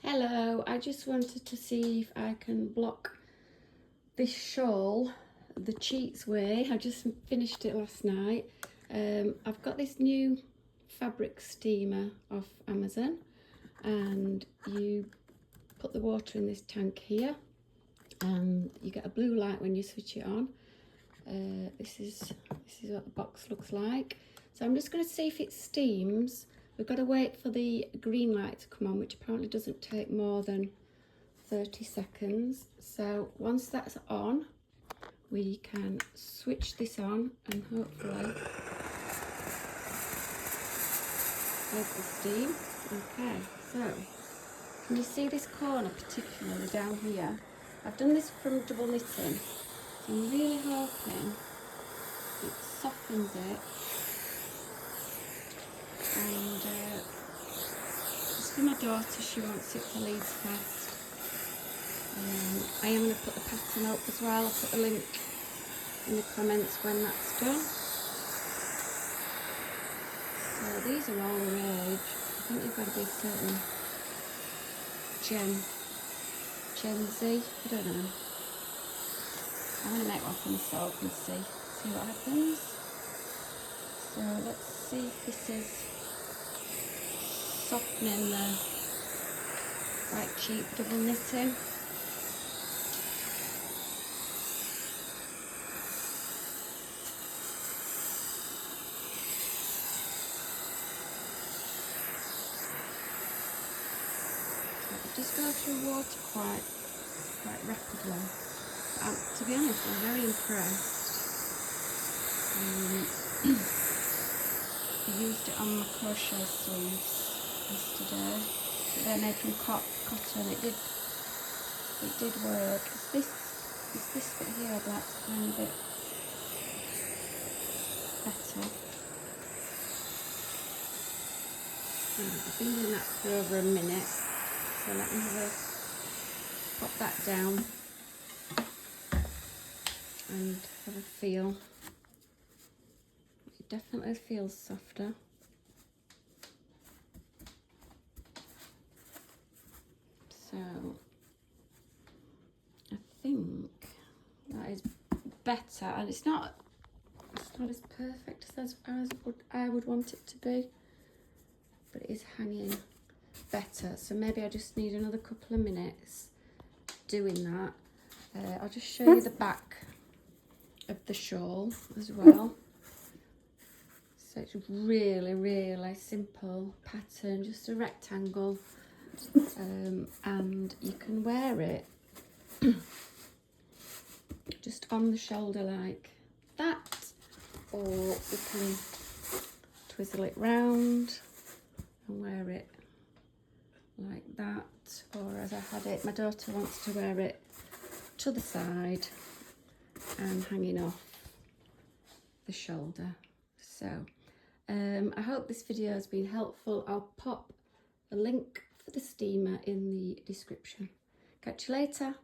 Hello, I just wanted to see if I can block this shawl the cheats way. I just finished it last night. I've got this new fabric steamer off Amazon, and you put the water in this tank here and you get a blue light when you switch it on. This is what the box looks like. So I'm just going to see if it steams. We've got to wait for the green light to come on, which apparently doesn't take more than 30 seconds. So once that's on, we can switch this on and hopefully get the steam. Okay, so can you see this corner particularly down here? I've done this from double knitting, so I'm really hoping it softens it. And it's for my daughter, she wants it for Leeds Fest. I am going to put the pattern up as well. I'll put the link in the comments when that's done. So these are all the rage. I think they've got to be a certain Gen Z, I don't know. I'm going to make one for myself and see what happens. So let's see if this is softening the like cheap double knitting. So it does go through water quite rapidly. But to be honest, I'm very impressed. I used it on my crochet sleeves yesterday. They're made from cotton. It did work. It's this bit here I'd like to find a bit better. I've been doing that for over a minute, so let me pop that down and have a feel. It definitely feels softer. So I think that is better, and it's not as perfect as I would want it to be, but it is hanging better. So maybe I just need another couple of minutes doing that. I'll just show you the back of the shawl as well. So it's really simple pattern, just a rectangle. And you can wear it just on the shoulder like that, or you can twizzle it round and wear it like that, or as I had it, my daughter wants to wear it to the side and hanging off the shoulder. So I hope this video has been helpful. I'll pop a link for the steamer in the description. Catch you later.